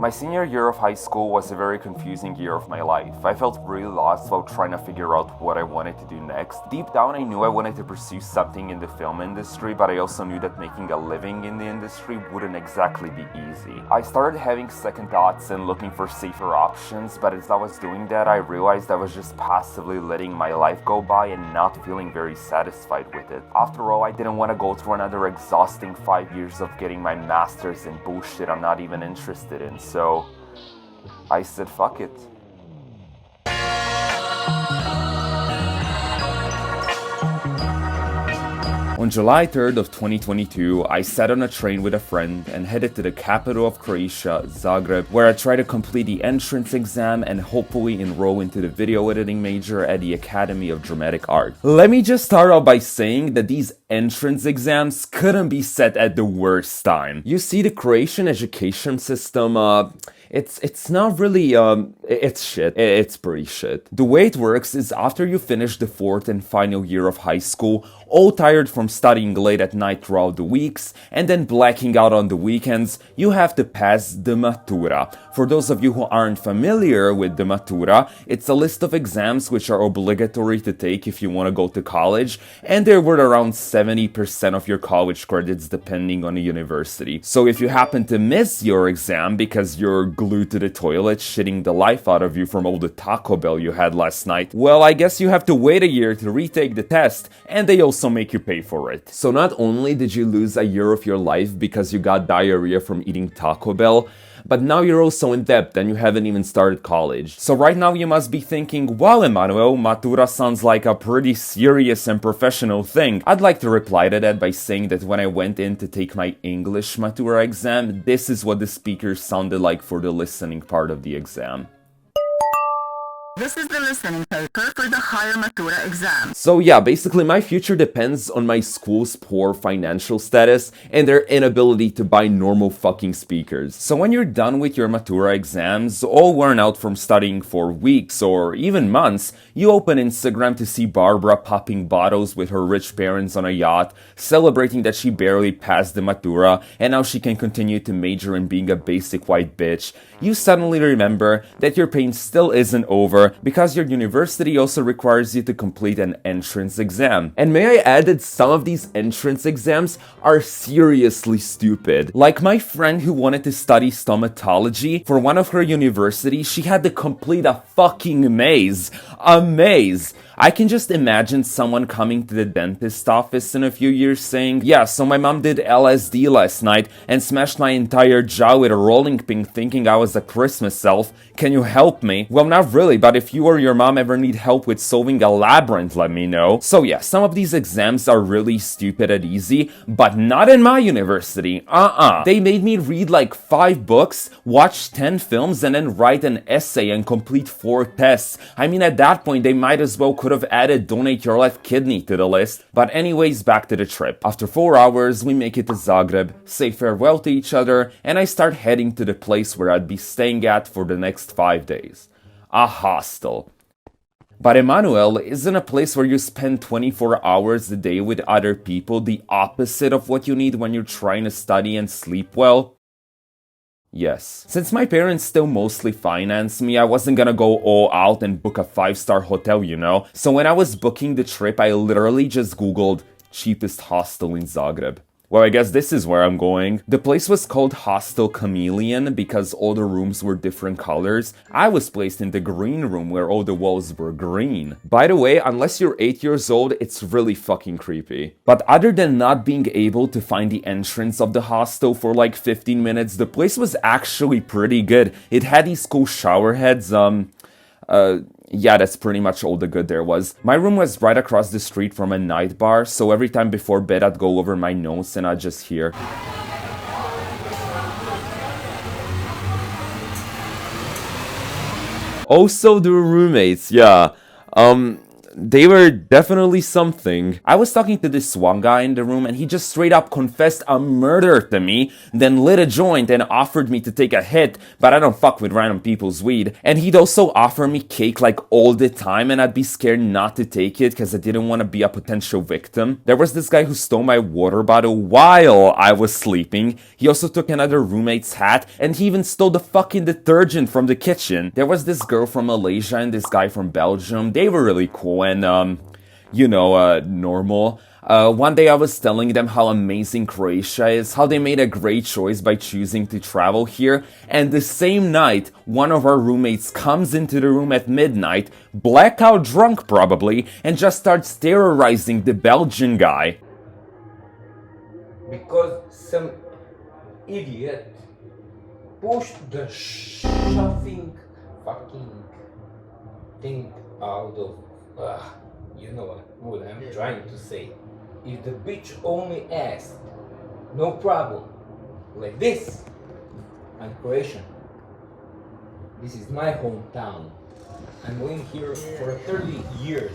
My senior year of high school was a very confusing year of my life. I felt really lost while trying to figure out what I wanted to do next. Deep down, I knew I wanted to pursue something in the film industry, but I also knew that making a living in the industry wouldn't exactly be easy. I started having second thoughts and looking for safer options, but as I was doing that, I realized I was just passively letting my life go by and not feeling very satisfied with it. After all, I didn't want to go through another exhausting 5 years of getting my master's in bullshit I'm not even interested in. So I said, fuck it. On July 3rd of 2022, I sat on a train with a friend and headed to the capital of Croatia, Zagreb, where I tried to complete the entrance exam and hopefully enroll into the video editing major at the Academy of Dramatic Art. Let me just start out by saying that these entrance exams couldn't be set at the worst time. You see, the Croatian education system, it's not really, it's shit. It's pretty shit. The way it works is after you finish the fourth and final year of high school, all tired from studying late at night throughout the weeks, and then blacking out on the weekends, you have to pass the Matura. For those of you who aren't familiar with the Matura, it's a list of exams which are obligatory to take if you want to go to college, and they're worth around 70% of your college credits depending on the university. So if you happen to miss your exam because you're glued to the toilet shitting the life out of you from all the Taco Bell you had last night, well, I guess you have to wait a year to retake the test, and they also make you pay for it. So not only did you lose a year of your life because you got diarrhea from eating Taco Bell, but now you're also in debt and you haven't even started college. So right now you must be thinking, wow, Emanuel, Matura sounds like a pretty serious and professional thing. I'd like to reply to that by saying that when I went in to take my English Matura exam, this is what the speakers sounded like for the listening part of the exam. This is the listening paper for the higher Matura exam. So yeah, basically my future depends on my school's poor financial status and their inability to buy normal fucking speakers. So when you're done with your Matura exams, all worn out from studying for weeks or even months, you open Instagram to see Barbara popping bottles with her rich parents on a yacht, celebrating that she barely passed the Matura and now she can continue to major in being a basic white bitch. You suddenly remember that your pain still isn't over because your university also requires you to complete an entrance exam. And may I add that some of these entrance exams are seriously stupid. Like my friend who wanted to study stomatology, for one of her universities, she had to complete a fucking maze. A maze! I can just imagine someone coming to the dentist office in a few years saying, yeah, so my mom did LSD last night and smashed my entire jaw with a rolling pin thinking I was a Christmas elf. Can you help me? Well, not really, but if you or your mom ever need help with solving a labyrinth, let me know. So yeah, some of these exams are really stupid and easy, but not in my university. They made me read like 5 books, watch 10 films, and then write an essay and complete 4 tests. I mean, at that point, they might as well could have added donate your left kidney to the list. But anyways, back to the trip. After 4 hours, we make it to Zagreb, say farewell to each other, and I start heading to the place where I'd be staying at for the next 5 days. A hostel. But Emanuel, isn't a place where you spend 24 hours a day with other people the opposite of what you need when you're trying to study and sleep well? Yes. Since my parents still mostly finance me, I wasn't gonna go all out and book a 5-star hotel, you know? So when I was booking the trip, I literally just googled cheapest hostel in Zagreb. Well, I guess this is where I'm going. The place was called Hostel Chameleon because all the rooms were different colors. I was placed in the green room where all the walls were green. By the way, unless you're 8 years old, it's really fucking creepy. But other than not being able to find the entrance of the hostel for like 15 minutes, the place was actually pretty good. It had these cool shower heads, yeah, that's pretty much all the good there was. My room was right across the street from a night bar, so every time before bed I'd go over my nose and I'd just hear. Also the roommates, yeah. they were definitely something. I was talking to this one guy in the room and he just straight up confessed a murder to me, then lit a joint and offered me to take a hit, but I don't fuck with random people's weed. And he'd also offer me cake like all the time and I'd be scared not to take it because I didn't want to be a potential victim. There was this guy who stole my water bottle while I was sleeping. He also took another roommate's hat and he even stole the fucking detergent from the kitchen. There was this girl from Malaysia and this guy from Belgium. They were really cool and, normal. One day I was telling them how amazing Croatia is, how they made a great choice by choosing to travel here, and the same night, one of our roommates comes into the room at midnight, blackout drunk probably, and just starts terrorizing the Belgian guy. Because some idiot pushed the shoving fucking thing out of... you know what I'm trying to say. If the bitch only asked, no problem, like this, I'm Croatian. This is my hometown. I'm living here for 30 years.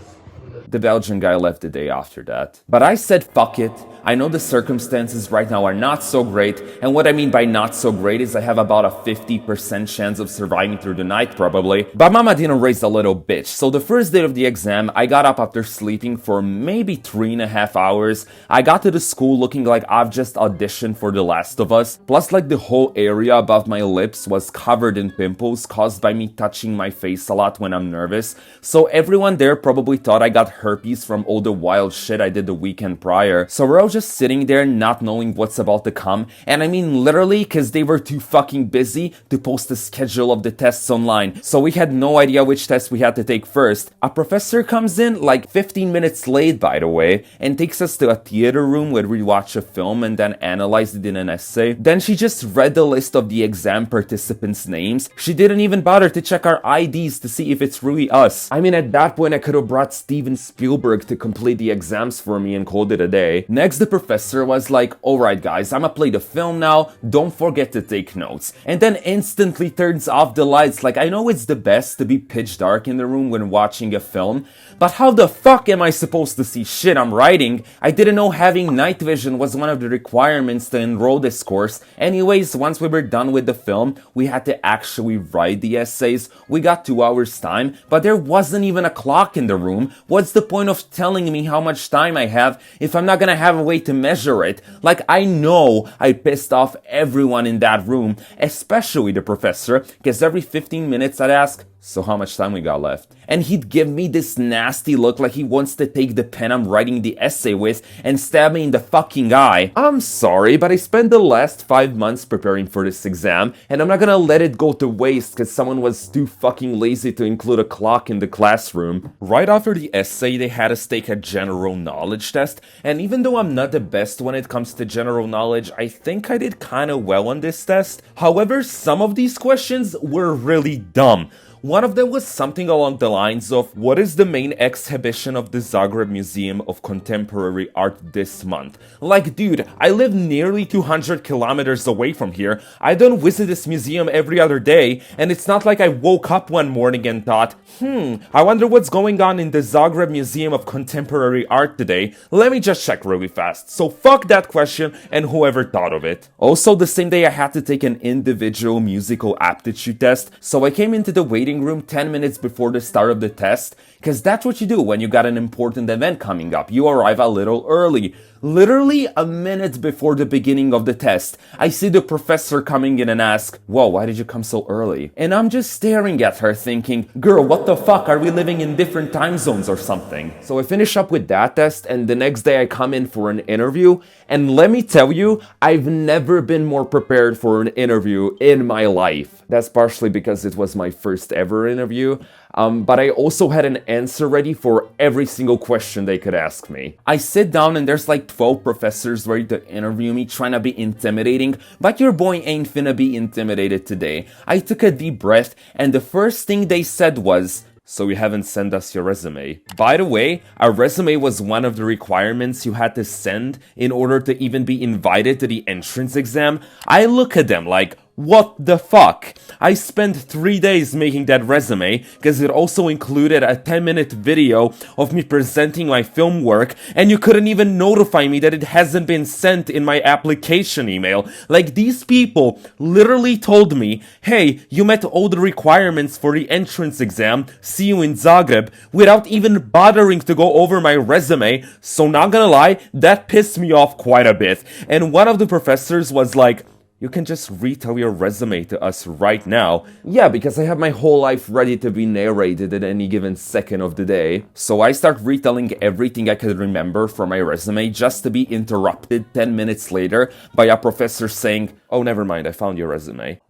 The Belgian guy left the day after that. But I said fuck it. I know the circumstances right now are not so great, and what I mean by not so great is I have about a 50% chance of surviving through the night probably. But mama didn't raise a little bitch, so the first day of the exam, I got up after sleeping for maybe 3.5 hours. I got to the school looking like I've just auditioned for The Last of Us, plus like the whole area above my lips was covered in pimples caused by me touching my face a lot when I'm nervous, so everyone there probably thought I got herpes from all the wild shit I did the weekend prior. So we're all just sitting there not knowing what's about to come, and I mean literally because they were too fucking busy to post the schedule of the tests online, so we had no idea which test we had to take first. A professor comes in, like 15 minutes late by the way, and takes us to a theater room where we watch a film and then analyze it in an essay. Then she just read the list of the exam participants' names. She didn't even bother to check our IDs to see if it's really us. I mean, at that point I could have brought Steven Spielberg to complete the exams for me and called it a day. Next, the professor was like, alright guys, I'ma play the film now, don't forget to take notes. And then instantly turns off the lights. Like, I know it's the best to be pitch dark in the room when watching a film, but how the fuck am I supposed to see shit I'm writing? I didn't know having night vision was one of the requirements to enroll this course. Anyways, once we were done with the film, we had to actually write the essays. We got 2 hours time, but there wasn't even a clock in the room. What's the point of telling me how much time I have if I'm not gonna have a way to measure it? Like, I know I pissed off everyone in that room, especially the professor, because every 15 minutes I'd ask, so how much time we got left? And he'd give me this nasty look like he wants to take the pen I'm writing the essay with and stab me in the fucking eye. I'm sorry, but I spent the last 5 months preparing for this exam, and I'm not gonna let it go to waste because someone was too fucking lazy to include a clock in the classroom. Right after the essay, they had us take a general knowledge test, and even though I'm not the best when it comes to general knowledge, I think I did kinda well on this test. However, some of these questions were really dumb. One of them was something along the lines of, what is the main exhibition of the Zagreb Museum of Contemporary Art this month? Like, dude, I live nearly 200 kilometers away from here. I don't visit this museum every other day, and it's not like I woke up one morning and thought, I wonder what's going on in the Zagreb Museum of Contemporary Art today. Let me just check really fast. So fuck that question and whoever thought of it. Also, the same day I had to take an individual musical aptitude test, so I came into the waiting room 10 minutes before the start of the test, because that's what you do when you got an important event coming up. You arrive a little early. Literally a minute before the beginning of the test, I see the professor coming in and ask, whoa, why did you come so early? And I'm just staring at her thinking, girl, what the fuck, are we living in different time zones or something? So I finish up with that test, and the next day I come in for an interview, and let me tell you, I've never been more prepared for an interview in my life. That's partially because it was my first ever interview, but I also had an answer ready for every single question they could ask me. I sit down and there's like 12 professors ready to interview me, trying to be intimidating, but your boy ain't finna be intimidated today. I took a deep breath, and the first thing they said was, so you haven't sent us your resume. By the way, a resume was one of the requirements you had to send in order to even be invited to the entrance exam. I look at them like, What the fuck? I spent 3 days making that resume, because it also included a 10-minute video of me presenting my film work, and you couldn't even notify me that it hasn't been sent in my application email. Like, these people literally told me, hey, you met all the requirements for the entrance exam, see you in Zagreb, without even bothering to go over my resume. So not gonna lie, that pissed me off quite a bit. And one of the professors was like, you can just retell your resume to us right now. Yeah, because I have my whole life ready to be narrated at any given second of the day. So I start retelling everything I could remember from my resume, just to be interrupted 10 minutes later by a professor saying, oh, never mind, I found your resume.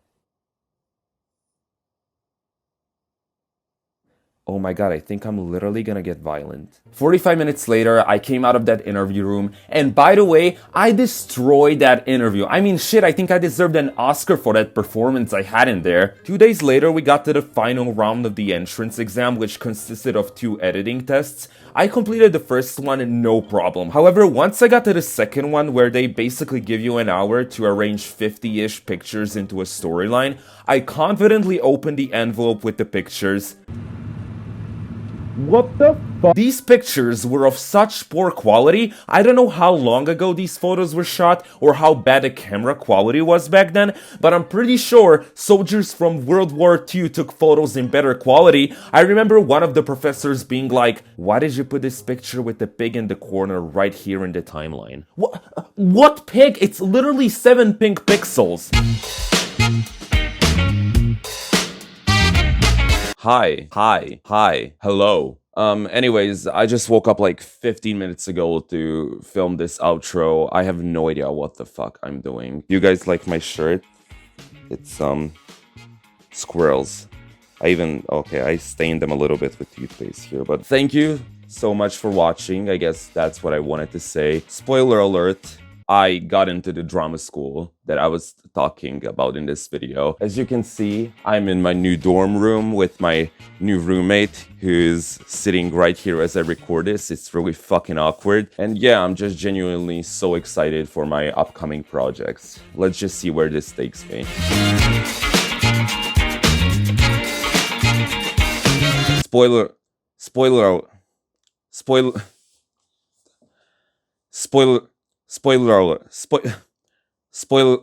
Oh my god, I think I'm literally gonna get violent. 45 minutes later, I came out of that interview room, and by the way, I destroyed that interview. I mean, shit, I think I deserved an Oscar for that performance I had in there. 2 days later, we got to the final round of the entrance exam, which consisted of 2 editing tests. I completed the first one, no problem. However, once I got to the second one, where they basically give you an hour to arrange 50-ish pictures into a storyline, I confidently opened the envelope with the pictures. What the fuck? These pictures were of such poor quality. I don't know how long ago these photos were shot or how bad the camera quality was back then, but I'm pretty sure soldiers from World War II took photos in better quality. I remember one of the professors being like, why did you put this picture with the pig in the corner right here in the timeline? What pig? It's literally 7 pink pixels. Hi, hello. Anyways, I just woke up like 15 minutes ago to film this outro. I have no idea what the fuck I'm doing. You guys like my shirt? It's, squirrels. I stained them a little bit with toothpaste here, but thank you so much for watching. I guess that's what I wanted to say. Spoiler alert. I got into the drama school that I was talking about in this video. As you can see, I'm in my new dorm room with my new roommate who's sitting right here as I record this. It's really fucking awkward. And yeah, I'm just genuinely so excited for my upcoming projects. Let's just see where this takes me. Spoiler alert. Spoiler